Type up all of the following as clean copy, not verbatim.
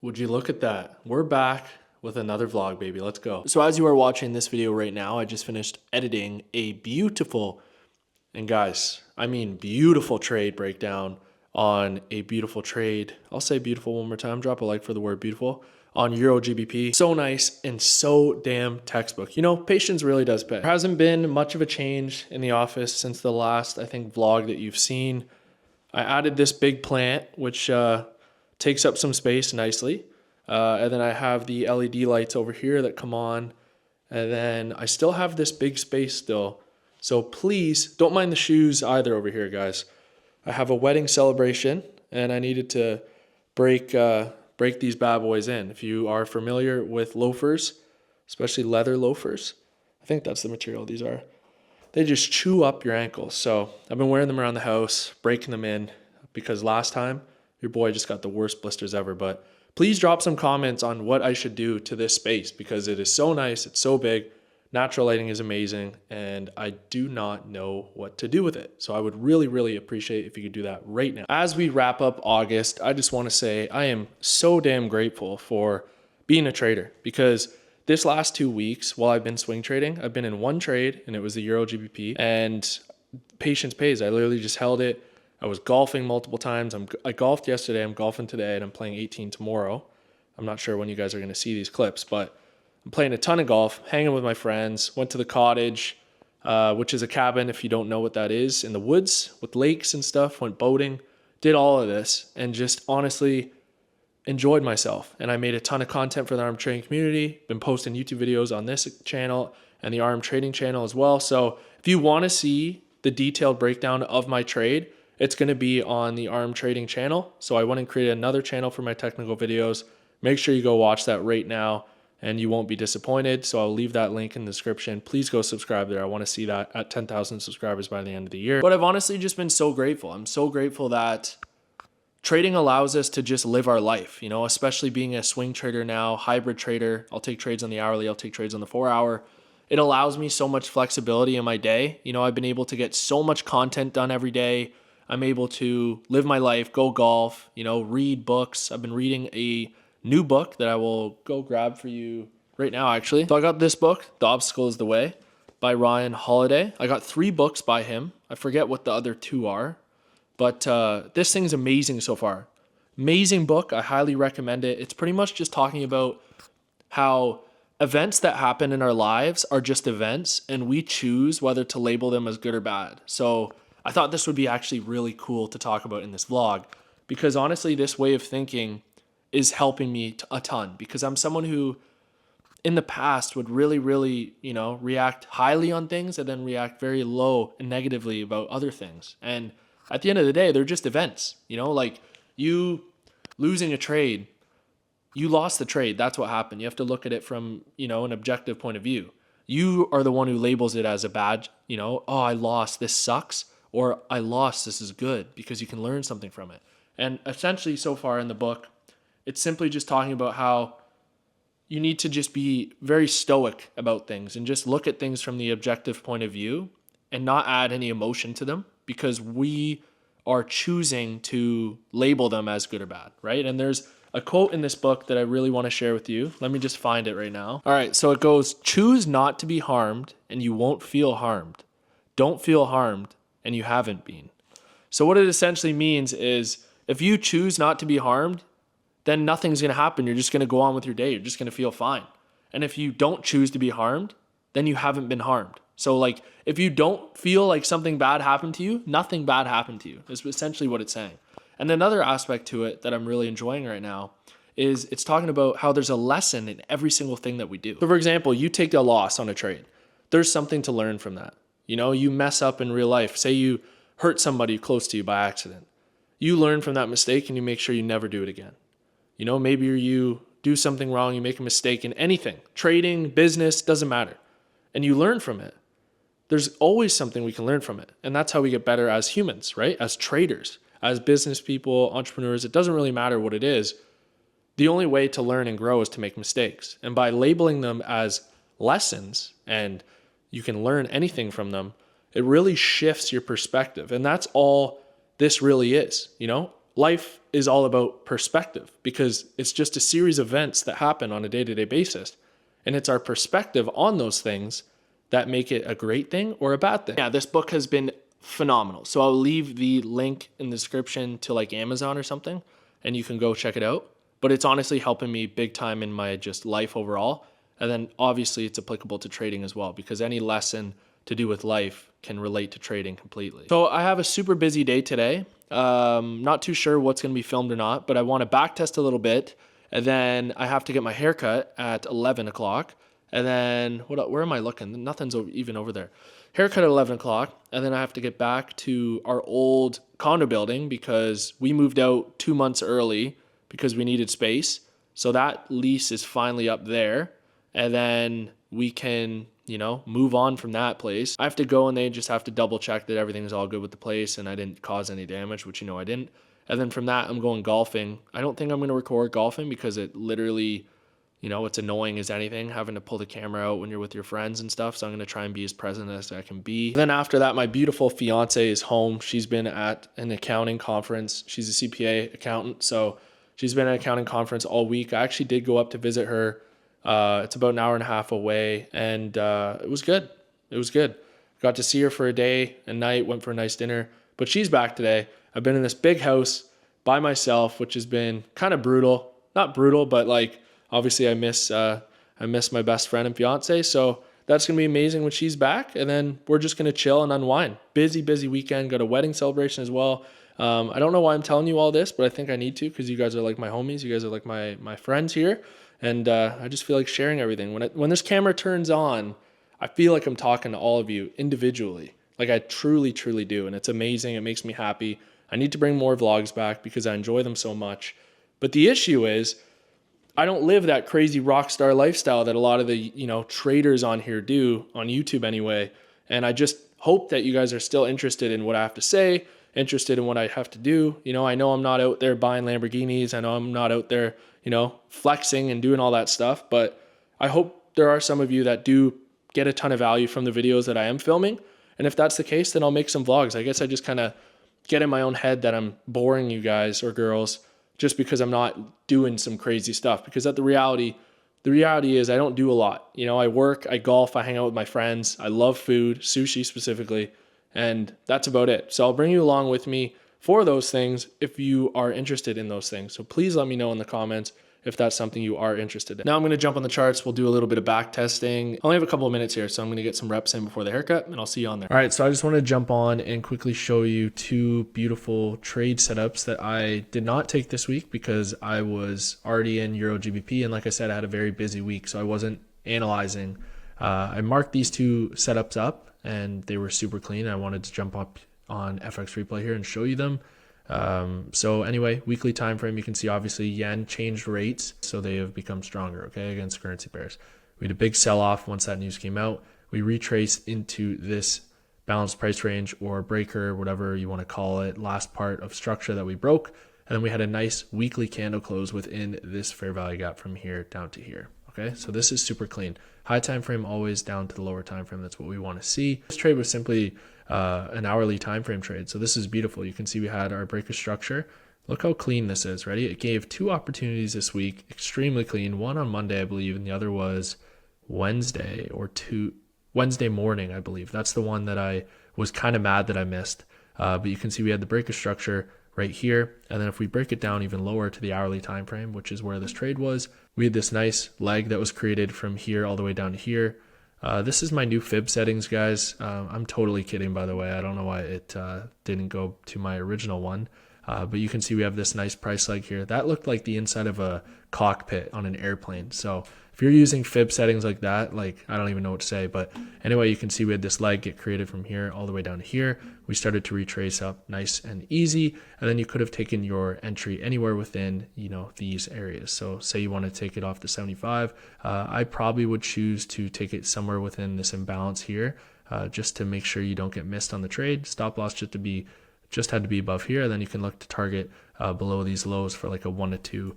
Would you look at that? We're back with another vlog, baby. Let's go. So as you are watching this video right now, I just finished editing a beautiful, and guys, I mean beautiful trade breakdown on a beautiful trade. I'll say beautiful one more time. Drop a like for the word beautiful on Euro GBP. So nice and so damn textbook. You know, patience really does pay. There hasn't been much of a change in the office since the last, I think, vlog that you've seen. I added this big plant, which takes up some space nicely. And then I have the LED lights over here that come on. And then I still have this big space still. So please don't mind the shoes either over here, guys. I have a wedding celebration and I needed to break these bad boys in. If you are familiar with loafers, especially leather loafers, I think that's the material these are. They just chew up your ankles. So I've been wearing them around the house, breaking them in, because last time your boy just got the worst blisters ever. But please drop some comments on what I should do to this space, because it is so nice, it's so big, natural lighting is amazing, and I do not know what to do with it. So I would really, really appreciate if you could do that right now. As we wrap up August, I just want to say I am so damn grateful for being a trader, because this last 2 weeks while I've been swing trading, I've been in one trade and it was the Euro GBP, and patience pays. I literally just held it. I was golfing multiple times. I golfed yesterday, I'm golfing today, and I'm playing 18 tomorrow. I'm not sure when you guys are going to see these clips, but I'm playing a ton of golf, hanging with my friends, went to the cottage, which is a cabin, if you don't know what that is, in the woods with lakes and stuff, went boating, did all of this, and just honestly enjoyed myself. And I made a ton of content for the ARM trading community, been posting YouTube videos on this channel and the ARM trading channel as well. So if you want to see the detailed breakdown of my trade, it's going to be on the ARM trading channel. So I went and created another channel for my technical videos. Make sure you go watch that right now and you won't be disappointed. So I'll leave that link in the description. Please go subscribe there. I want to see that at 10,000 subscribers by the end of the year. But I've honestly just been so grateful. I'm so grateful that trading allows us to just live our life, you know, especially being a swing trader now, hybrid trader. I'll take trades on the hourly, I'll take trades on the 4 hour. It allows me so much flexibility in my day. You know, I've been able to get so much content done every day. I'm able to live my life, go golf, you know, read books. I've been reading a new book that I will go grab for you right now, actually. So I got this book, The Obstacle is the Way, by Ryan Holiday. I got 3 books by him. I forget what the other 2 are. But this thing's amazing so far. Amazing book. I highly recommend it. It's pretty much just talking about how events that happen in our lives are just events, and we choose whether to label them as good or bad. So I thought this would be actually really cool to talk about in this vlog, because honestly, this way of thinking is helping me a ton, because I'm someone who in the past would really, you know, react highly on things and then react very low and negatively about other things. And at the end of the day, they're just events, you know, like you losing a trade, you lost the trade. That's what happened. You have to look at it from, you know, an objective point of view. You are the one who labels it as a bad, you know, oh, I lost, this sucks, or I lost, this is good, because you can learn something from it. And essentially so far in the book, it's simply just talking about how you need to just be very stoic about things and just look at things from the objective point of view and not add any emotion to them, because we are choosing to label them as good or bad, right? And there's a quote in this book that I really want to share with you. Let me just find it right now. All right, so it goes, choose not to be harmed and you won't feel harmed. Don't feel harmed and you haven't been. So what it essentially means is if you choose not to be harmed, then nothing's going to happen. You're just going to go on with your day. You're just going to feel fine. And if you don't choose to be harmed, then you haven't been harmed. So like, if you don't feel like something bad happened to you, nothing bad happened to you is essentially what it's saying. And another aspect to it that I'm really enjoying right now is it's talking about how there's a lesson in every single thing that we do. So for example, you take a loss on a trade. There's something to learn from that. You know, you mess up in real life. Say you hurt somebody close to you by accident. You learn from that mistake and you make sure you never do it again. You know, maybe you do something wrong, you make a mistake in anything, trading, business, doesn't matter. And you learn from it. There's always something we can learn from it. And that's how we get better as humans, right? As traders, as business people, entrepreneurs. It doesn't really matter what it is. The only way to learn and grow is to make mistakes. And by labeling them as lessons, and you can learn anything from them, it really shifts your perspective. And that's all this really is, you know? life is all about perspective because it's just a series of events that happen on a day-to-day basis. And it's our perspective on those things that make it a great thing or a bad thing. Yeah, this book has been phenomenal. So I'll leave the link in the description to like Amazon or something, and you can go check it out. But it's honestly helping me big time in my just life overall. And then obviously it's applicable to trading as well, because any lesson to do with life can relate to trading completely. So I have a super busy day today. Not too sure what's going to be filmed or not, but I want to back test a little bit. And then I have to get my haircut at 11 o'clock. And then where am I looking? Nothing's even over there. Haircut at 11 o'clock. And then I have to get back to our old condo building because we moved out 2 months early because we needed space. So that lease is finally up there. And then we can, move on from that place. I have to go and they just have to double check that everything's all good with the place and I didn't cause any damage, which I didn't. And then from that, I'm going golfing. I don't think I'm going to record golfing because it literally, it's annoying as anything, having to pull the camera out when you're with your friends and stuff. So I'm going to try and be as present as I can be. Then after that, my beautiful fiance is home. She's been at an accounting conference. She's a CPA accountant. So she's been at an accounting conference all week. I actually did go up to visit her. It's about an hour and a half away, and it was good. It was good. Got to see her for a day and night, went for a nice dinner, but she's back today. I've been in this big house by myself, which has been kind of brutal. Not brutal, but like obviously I miss my best friend and fiance. So that's going to be amazing when she's back, and then we're just going to chill and unwind. Busy weekend. Got a wedding celebration as well. I don't know why I'm telling you all this, but I think I need to because you guys are like my homies. You guys are like my friends here. And I just feel like sharing everything. When this camera turns on, I feel like I'm talking to all of you individually. Like I truly do. And it's amazing. It makes me happy. I need to bring more vlogs back because I enjoy them so much. But the issue is I don't live that crazy rock star lifestyle that a lot of the, traders on here do, on YouTube anyway. And I just hope that you guys are still interested in what I have to say, interested in what I have to do. I know I'm not out there buying Lamborghinis. I know I'm not out there, flexing and doing all that stuff. But I hope there are some of you that do get a ton of value from the videos that I am filming. And if that's the case, then I'll make some vlogs. I guess I just kind of get in my own head that I'm boring you guys or girls just because I'm not doing some crazy stuff. Because the reality is I don't do a lot. I work, I golf, I hang out with my friends. I love food, sushi specifically. And that's about it. So I'll bring you along with me for those things if you are interested in those things. So please let me know in the comments if that's something you are interested in. Now I'm going to jump on the charts. We'll do a little bit of back testing. I only have a couple of minutes here, so I'm going to get some reps in before the haircut, and I'll see you on there. All right, so I just want to jump on and quickly show you two beautiful trade setups that I did not take this week because I was already in Euro GBP, and like I said, I had a very busy week, so I wasn't analyzing. I marked these two setups up, and they were super clean. I wanted to jump up on FX Replay here and show you them. So anyway, weekly time frame, you can see obviously yen changed rates, so they have become stronger, okay, against currency pairs. We had a big sell-off once that news came out. We retraced into this balanced price range or breaker, whatever you want to call it, last part of structure that we broke, and then we had a nice weekly candle close within this fair value gap from here down to here. Okay, so this is super clean. High time frame always down to the lower time frame. That's what we want to see. This trade was simply an hourly time frame trade. So this is beautiful. You can see we had our breaker structure. Look how clean this is. Ready? It gave two opportunities this week, extremely clean. One on Monday, I believe, and the other was Wednesday morning, I believe. That's the one that I was kind of mad that I missed. But you can see we had the breaker structure right here, and then if we break it down even lower to the hourly time frame, which is where this trade was, we had this nice leg that was created from here all the way down to here. This is my new fib settings, guys. I'm totally kidding, by the way. I don't know why it didn't go to my original one, but you can see we have this nice price leg here. That looked like the inside of a cockpit on an airplane. So if you're using fib settings like that, like I don't even know what to say, but anyway, you can see we had this leg get created from here all the way down to here. We started to retrace up nice and easy, and then you could have taken your entry anywhere within, these areas. So say you want to take it off to 75, I probably would choose to take it somewhere within this imbalance here, just to make sure you don't get missed on the trade. Stop loss just had to be above here, and then you can look to target below these lows for like a 1 to 2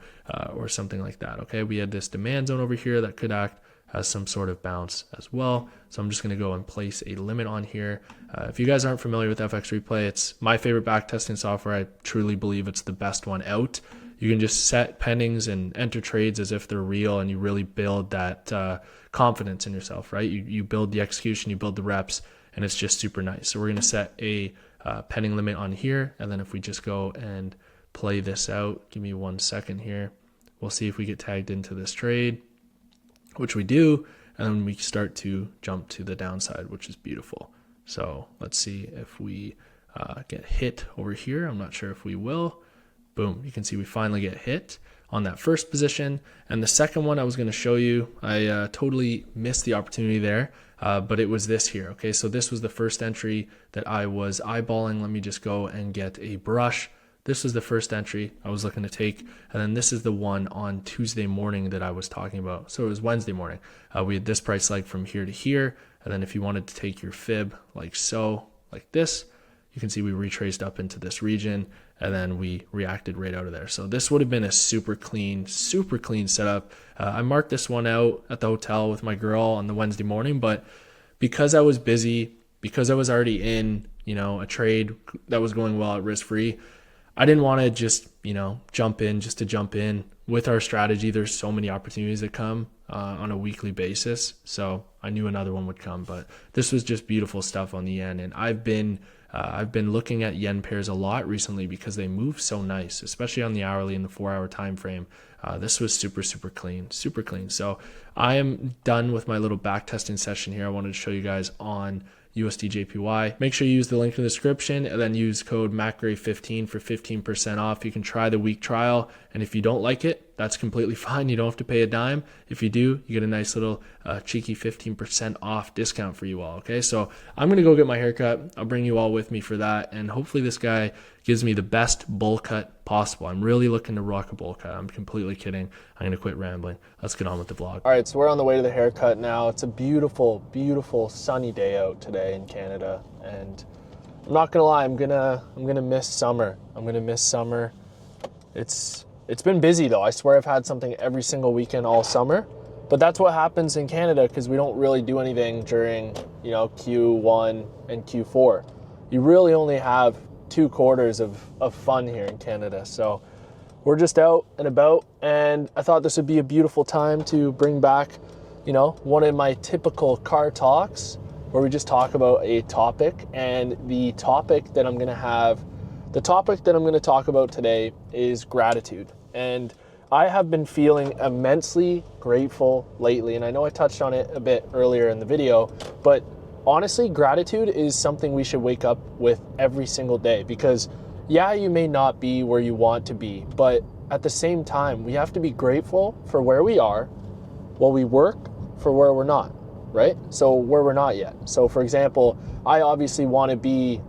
or something like that. Okay, we had this demand zone over here that could act has some sort of bounce as well. So I'm just going to go and place a limit on here. If you guys aren't familiar with FX Replay, it's my favorite backtesting software. I truly believe it's the best one out. You can just set pendings and enter trades as if they're real, and you really build that confidence in yourself, right? You build the execution, you build the reps, and it's just super nice. So we're going to set a pending limit on here, and then if we just go and play this out, give me 1 second here, we'll see if we get tagged into this trade, which we do, and then we start to jump to the downside, which is beautiful. So let's see if we get hit over here. I'm not sure if we will. Boom, you can see we finally get hit on that first position. And the second one I was going to show you, I totally missed the opportunity there, but it was this here. Okay, so this was the first entry that I was eyeballing. Let me just go and get a brush. This was the first entry I was looking to take, and then this is the one on Tuesday morning that I was talking about. So it was Wednesday morning. We had this price leg from here to here, and then if you wanted to take your fib like so, like this, you can see we retraced up into this region, and then we reacted right out of there. So this would have been a super clean setup. I marked this one out at the hotel with my girl on the Wednesday morning, but because I was busy, because I was already in, a trade that was going well at risk-free, I didn't want to just, jump in just to jump in. With our strategy, there's so many opportunities that come on a weekly basis. So I knew another one would come, but this was just beautiful stuff on the yen. And I've been looking at yen pairs a lot recently because they move so nice, especially on the hourly and the 4-hour time frame. This was super clean. So I am done with my little back testing session here. I wanted to show you guys on USD JPY. Make sure you use the link in the description and then use code MACRAE15 for 15% off. You can try the week trial, and if you don't like it, that's completely fine. You don't have to pay a dime. If you do, you get a nice little cheeky 15% off discount for you all. Okay, so I'm gonna go get my haircut. I'll bring you all with me for that, and hopefully this guy gives me the best bowl cut possible. I'm really looking to rock a bowl cut. I'm completely kidding. I'm gonna quit rambling. Let's get on with the vlog. All right, so we're on the way to the haircut now. It's a beautiful sunny day out today in Canada, and I'm not gonna lie, I'm gonna miss summer. I'm gonna miss summer. It's been busy though. I swear I've had something every single weekend all summer, but that's what happens in Canada because we don't really do anything during Q1 and Q4. You really only have 2 quarters of fun here in Canada. So we're just out and about, and I thought this would be a beautiful time to bring back, one of my typical car talks where we just talk about a topic. And the topic that I'm going to talk about today is gratitude. And I have been feeling immensely grateful lately. And I know I touched on it a bit earlier in the video, but honestly, gratitude is something we should wake up with every single day, because yeah, you may not be where you want to be, but at the same time, we have to be grateful for where we are while we work for where we're not, right? So where we're not yet. So for example, I obviously want to be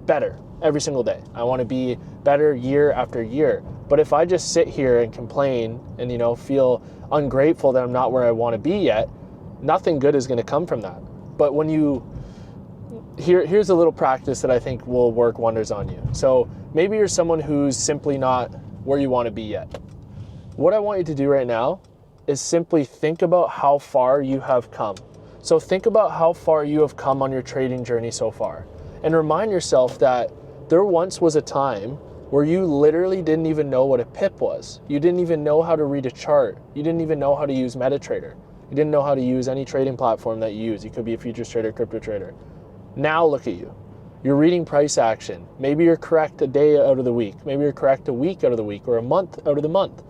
better every single day. I want to be better year after year. But if I just sit here and complain and, feel ungrateful that I'm not where I want to be yet, nothing good is going to come from that. But when here's a little practice that I think will work wonders on you. So maybe you're someone who's simply not where you want to be yet. What I want you to do right now is simply think about how far you have come. So think about how far you have come on your trading journey so far, and remind yourself that there once was a time where you literally didn't even know what a pip was. You didn't even know how to read a chart. You didn't even know how to use MetaTrader. You didn't know how to use any trading platform that you use. You could be a futures trader, crypto trader. Now look at you. You're reading price action. Maybe you're correct a day out of the week. Maybe you're correct a week out of the week, or a month out of the month.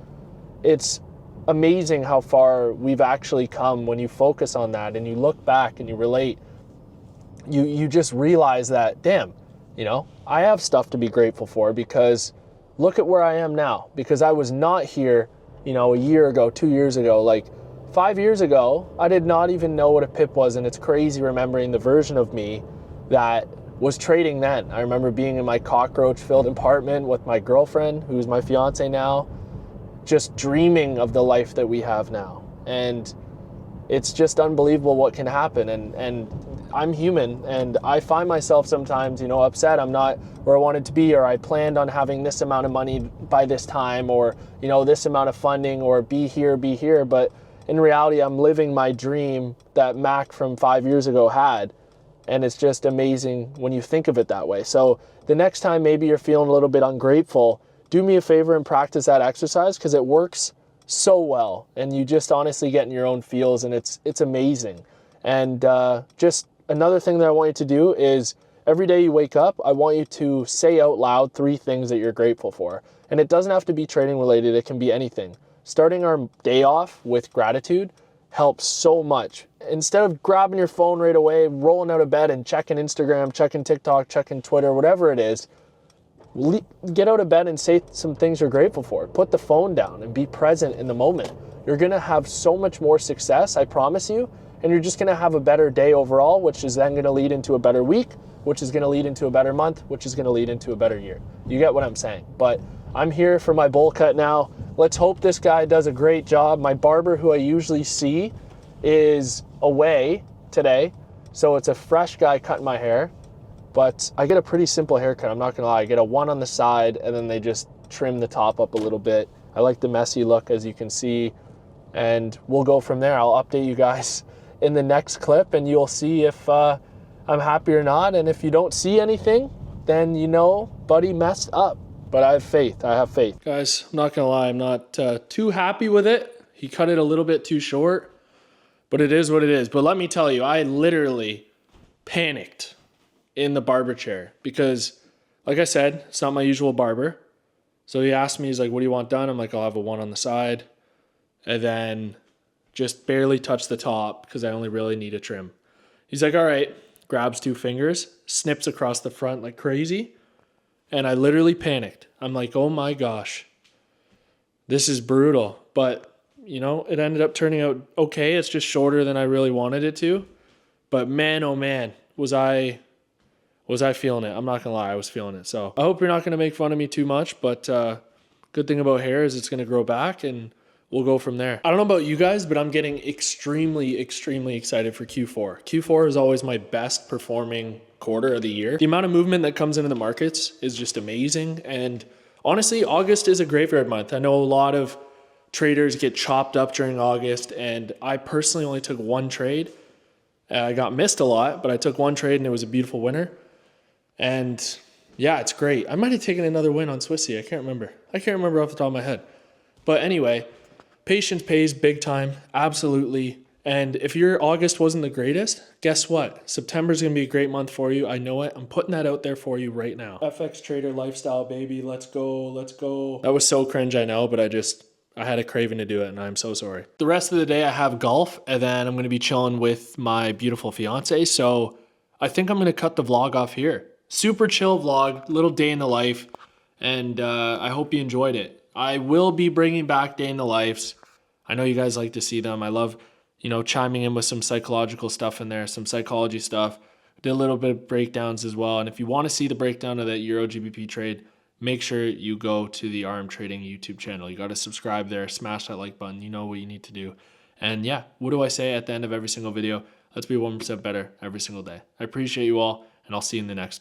It's amazing how far we've actually come when you focus on that and you look back and you relate. You just realize that, damn, I have stuff to be grateful for, because look at where I am now. Because I was not here, a year ago, 2 years ago, like 5 years ago, I did not even know what a pip was. And it's crazy remembering the version of me that was trading then. I remember being in my cockroach-filled apartment with my girlfriend, who's my fiance now, just dreaming of the life that we have now. And it's just unbelievable what can happen. And I'm human, and I find myself sometimes, upset I'm not where I wanted to be, or I planned on having this amount of money by this time, or, this amount of funding, or be here. But in reality, I'm living my dream that Mac from 5 years ago had. And it's just amazing when you think of it that way. So the next time maybe you're feeling a little bit ungrateful, do me a favor and practice that exercise, because it works so well. And you just honestly get in your own feels, and it's amazing. And just another thing that I want you to do is every day you wake up, I want you to say out loud 3 things that you're grateful for. And it doesn't have to be trading related. It can be anything. Starting our day off with gratitude helps so much. Instead of grabbing your phone right away, rolling out of bed and checking Instagram, checking TikTok, checking Twitter, whatever it is, get out of bed and say some things you're grateful for. Put the phone down and be present in the moment. You're going to have so much more success, I promise you, and you're just going to have a better day overall, which is then going to lead into a better week, which is going to lead into a better month, which is going to lead into a better year. You get what I'm saying? But I'm here for my bowl cut now. Let's hope this guy does a great job. My barber, who I usually see, is away today, so it's a fresh guy cutting my hair. But I get a pretty simple haircut, I'm not gonna lie. I get a 1 on the side, and then they just trim the top up a little bit. I like the messy look, as you can see, and we'll go from there. I'll update you guys in the next clip, and you'll see if I'm happy or not. And if you don't see anything, then you know buddy messed up. But I have faith. Guys, I'm not gonna lie, I'm not too happy with it. He cut it a little bit too short, but it is what it is. But let me tell you, I literally panicked in the barber chair because, like I said, it's not my usual barber. So he asked me, he's like, what do you want done? I'm like, I'll have a 1 on the side, and then just barely touch the top because I only really need a trim. He's like, all right, grabs 2 fingers, snips across the front like crazy. And I literally panicked. I'm like, oh my gosh, this is brutal. But, you know, it ended up turning out okay. It's just shorter than I really wanted it to. But man, oh man, was I feeling it. I'm not going to lie, I was feeling it. So I hope you're not going to make fun of me too much. But good thing about hair is it's going to grow back, and we'll go from there. I don't know about you guys, but I'm getting extremely, extremely excited for Q4. Q4 is always my best performing quarter of the year. The amount of movement that comes into the markets is just amazing. And honestly, August is a graveyard month. I know a lot of traders get chopped up during August, and I personally only took 1 trade. I got missed a lot, but I took 1 trade and it was a beautiful winner. And yeah, it's great. I might have taken another win on Swissy. I can't remember off the top of my head. But anyway, patience pays big time. Absolutely. And if your August wasn't the greatest, guess what? September's going to be a great month for you. I know it. I'm putting that out there for you right now. FX trader lifestyle, baby. Let's go. Let's go. That was so cringe, I know, but I had a craving to do it, and I'm so sorry. The rest of the day I have golf, and then I'm going to be chilling with my beautiful fiance. So I think I'm going to cut the vlog off here. Super chill vlog, little day in the life. And I hope you enjoyed it. I will be bringing back day in the lives. I know you guys like to see them. I love, you know, chiming in with some psychological stuff in there, some psychology stuff. Did a little bit of breakdowns as well. And if you want to see the breakdown of that Euro GBP trade, make sure you go to the RM Trading YouTube channel. You got to subscribe there, smash that like button. You know what you need to do. And yeah, what do I say at the end of every single video? Let's be 1% better every single day. I appreciate you all, and I'll see you in the next one.